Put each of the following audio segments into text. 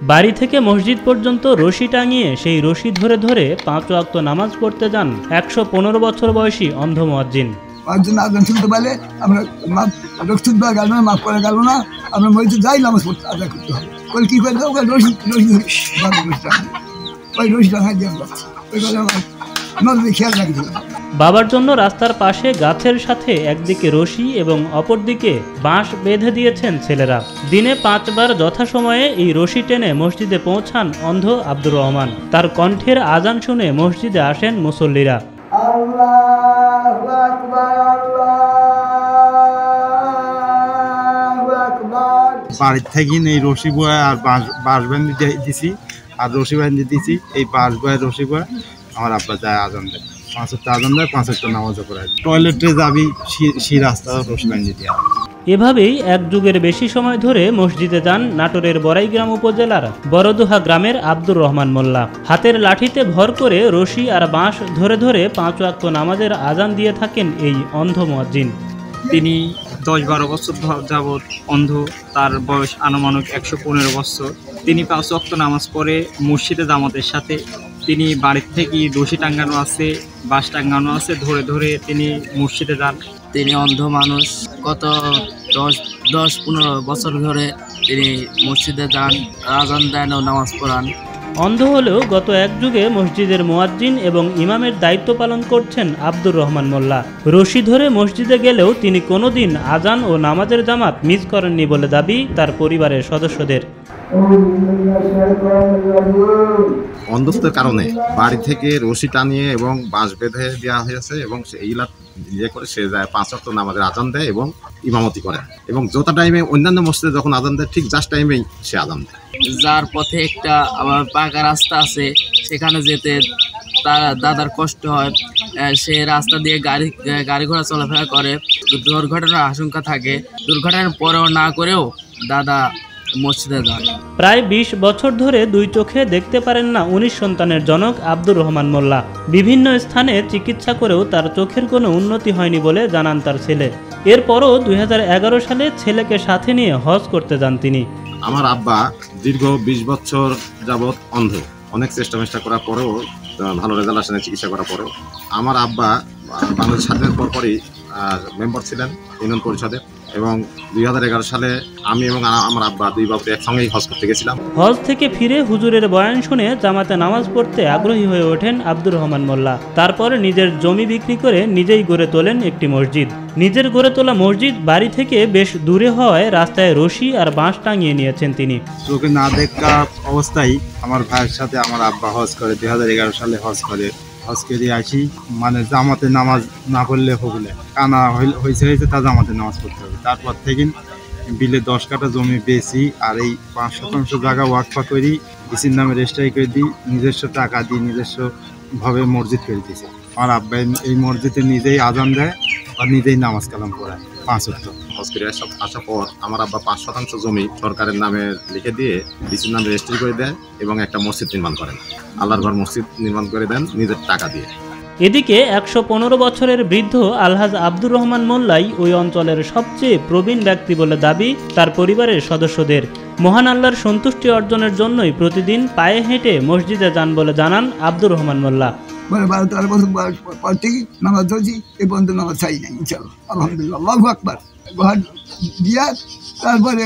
বাড়ি থেকে মসজিদ পর্যন্ত রশি টাঙিয়ে সেই রশি ধরে ধরে 5 ওয়াক্ত নামাজ পড়তে যান 115 বছর বয়সী অন্ধ মুয়াজ্জিন। আজান শুনতে পারলে আমরা গেল না, মাফ করে গেল না, আমরা মসজিদে যাই নামাজ পড়তে আদায় করতে হবে। ওই কী করে দেবো রশি ওই রশি টাঙাই দিয়ে ওই কথা আমার খেয়াল রাখছিলাম। বাবার জন্য রাস্তার পাশে গাছের সাথে একদিকে রশি এবং অপরদিকে বাঁশ বেঁধে দিয়েছেন ছেলেরা। দিনে 5 বার যথাসময়ে এই রশি টেনে মসজিদে পৌঁছান অন্ধ আব্দুর রহমান। তার কণ্ঠের আজান শুনে মসজিদে আসেন মুসল্লিরা। বাড়ির থেকে এই রশি বয়ে আর বাঁশ বান্ধি দিছি, আর রশি বান্ধি দিছি, এই বাঁশ বয়ে রশি বয়ে আমার আব্বা যায় আজান দেয়, 5 ওয়াক্ত আজান দেয়, 5 ওয়াক্ত নামাজও পড়ায়। টয়লেটে যাবি সেই রাস্তা রশি বান্ধি দিয়ে। এভাবেই এক যুগের বেশি সময় ধরে মসজিদে যান নাটোরের বড়াইগ্রাম উপজেলার বড়দোহা গ্রামের আব্দুর রহমান মোল্লা। হাতের লাঠিতে ভর করে রশি আর বাঁশ ধরে ধরে 5 ওয়াক্ত নামাজের আজান দিয়ে থাকেন এই অন্ধ মুয়াজ্জিন। তিনি 10-12 বছর যাবৎ অন্ধ, তার বয়স আনুমানিক 115 বছর। তিনি 5 ওয়াক্ত নামাজ পড়ে মসজিদে জামাতের সাথে। তিনি বাড়ির থেকে রশি টাঙ্গানো আছে, বাঁশ টাঙ্গানো আছে, ধরে ধরে তিনি মসজিদে যান। তিনি অন্ধ মানুষ, গত 10-15 বছর ধরে তিনি মসজিদে যান, আজান দেন ও নামাজ পড়ান। অন্ধ হলেও গত এক যুগে মসজিদের মুয়াজ্জিন এবং ইমামের দায়িত্ব পালন করছেন আব্দুর রহমান মোল্লা। রশি ধরে মসজিদে গেলেও তিনি কোনোদিন আজান ও নামাজের জামাত মিস করেননি বলে দাবি তার পরিবারের সদস্যদের। অন্ধত্বের কারণে বাড়ি থেকে রশি টানিয়ে এবং বাঁশ বেঁধে দেওয়া হয়েছে এবং এইগুলা ইয়ে করে সে যায় 5 ওয়াক্ত নামাজের আজান দেয় এবং ইমামতি করে, এবং যত টাইমে অন্যান্য মসজিদে যখন আজান দেয় ঠিক জাস্ট টাইমেই সে আজান দেয়। যার পথে একটা আবার পাকা রাস্তা আছে, সেখানে যেতে তার দাদার কষ্ট হয়, সে রাস্তা দিয়ে গাড়ি ঘোড়া চলাফেরা করে, দুর্ঘটনার আশঙ্কা থাকে। দুর্ঘটনার পরেও না করেও দাদা মসজিদে যান। প্রায় 20 বছর ধরে 2 চোখে দেখতে পারেন না 19 সন্তানের জনক আব্দুর রহমান মোল্লা। বিভিন্ন স্থানে চিকিৎসা করেও তার চোখের কোনো উন্নতি হয়নি বলে জানান তার ছেলে। এরপরও 2011 সালে ছেলেকে সাথে নিয়ে হজ করতে যান তিনি। আমার আব্বা দীর্ঘ 20 বছর যাবৎ অন্ধ, অনেক চেষ্টা করার পরেও, ভালো রেজাল্ট আসেনি চিকিৎসা করার পরেও। আমার আব্বা বাংলাদেশ স্বাধীনের পরপরই মেম্বার ছিলেন ইউনিয়ন পরিষদের, এবং 2011 সালে আমি এবং আমার আব্বা 2 বাবু একসঙ্গেই হজ করতে গেছিলাম। হজ থেকে ফিরে হুজুরের বয়ান শুনে জামাতে নামাজ পড়তে আগ্রহী হয়ে ওঠেন আব্দুর রহমান মোল্লা। তারপর নিজের জমি বিক্রি করে নিজেই গড়ে তোলেন একটি মসজিদ। নিজের গড়ে তোলা মসজিদ বাড়ি থেকে বেশ দূরে হওয়ায় রাস্তায় রশি আর বাঁশ টাঙিয়ে নিয়েছেন তিনি। চোখে না দেখা অবস্থায় আমার ভাইয়ের সাথে আমার আব্বা হজ করে, 2011 সালে হজ করে আসি। মানে জামাতে নামাজ না পড়লে হবলে কানা হয়েছে তা জামাতে নামাজ পড়তে হবে। তারপর থেকে বিলে 10 কাঠা জমি বেশি আর এই 5 শতাংশ জায়গা ওয়াকফা করি, ডিসির নামে রেজিস্ট্রি করে দিই, নিজস্ব টাকা দিই, নিজস্ব ভাবে মসজিদ করে দিয়েছে। আমার আব্বা এই মসজিদে নিজেই আজান দেয় আর নিজেই নামাজ কালাম পড়ায় 5 ওয়াক্ত। হজ করে আসার পর আমার আব্বা 5 শতাংশ জমি সরকারের নামে লিখে দিয়ে ডিসির নামে রেজিস্ট্রি করে দেয় এবং একটা মসজিদ নির্মাণ করেন, আল্লাহর ঘর মসজিদ নির্মাণ করে দেন নিজের টাকা দিয়ে। এদিকে 115 বছরের বৃদ্ধ আলহাজ আব্দুর রহমান মোল্লাই ওই অঞ্চলের সবচেয়ে প্রবীণ ব্যক্তি বলে দাবি তার পরিবারের সদস্যদের। মহান আল্লাহর সন্তুষ্টি অর্জনের জন্যই প্রতিদিন পায়ে হেঁটে মসজিদে যান বলে জানান আব্দুর রহমান মোল্লা। 12-13 বছর পর থেকে নামাজ ধরছি, এ পর্যন্ত নামাজ চাই নাই, ইনশাআল্লাহ আলহামদুলিল্লাহ আল্লাহু আকবার। ঘর দিয়া তারপরে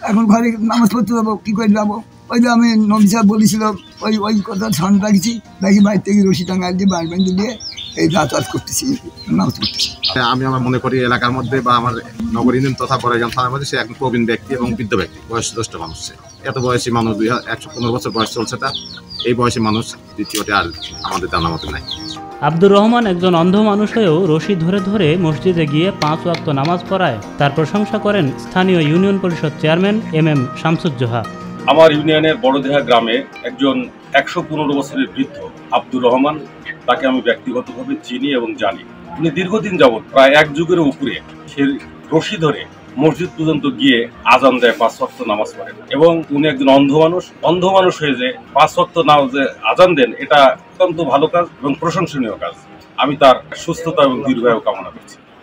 এখন ঘরে নামাজ পড়তে যাবো, কী করে যাবো? ওই যে আমি নবী সাহেব বলেছিল ওই কথা স্মরণ রাখছি, নাকি বাড়ি থেকে রশি টাঙ্গা দিয়ে বাঁশ বেঁধে দিয়ে এই যাতায়াত করতেছি, নামাজ পড়তেছি। আমি আমার মনে করি এলাকার মধ্যে বা আমার নগর ইউনিয়ন তথা বড়াইগ্রাম থানার মধ্যে সে একজন প্রবীণ ব্যক্তি এবং বৃদ্ধ ব্যক্তি, বয়সজ্যেষ্ঠ মানুষ। এত বয়সী মানুষ 115 বছর বয়স চলছে তার, এই বয়সী মানুষ দ্বিতীয়টি আর আমাদের জানা মতো নাই। আব্দুর রহমান একজন অন্ধ মানুষ হয়েও রশি ধরে ধরে মসজিদে গিয়ে 5 ওয়াক্ত নামাজ পড়ায় তার প্রশংসা করেন স্থানীয় ইউনিয়ন পরিষদ চেয়ারম্যান MM শামসুজ্জোহা। আমার ইউনিয়নের বড়দেহা গ্রামে একজন 115 বছরের বৃদ্ধ আব্দুর রহমান, তাকে আমি ব্যক্তিগতভাবে চিনি এবং জানি। উনি দীর্ঘদিন যাবৎ প্রায় 1 যুগের উপরে সে রশি ধরে মসজিদ পর্যন্ত গিয়ে আজান দেয়, 5 ওয়াক্ত নামাজ পড়েন, এবং উনি একজন অন্ধ মানুষ হয়ে যে 5 ওয়াক্ত নামাজে আজান দেন, এটা অত্যন্ত ভালো কাজ এবং প্রশংসনীয় কাজ। আমি তার সুস্থতা এবং দীর্ঘায়ু কামনা করছি।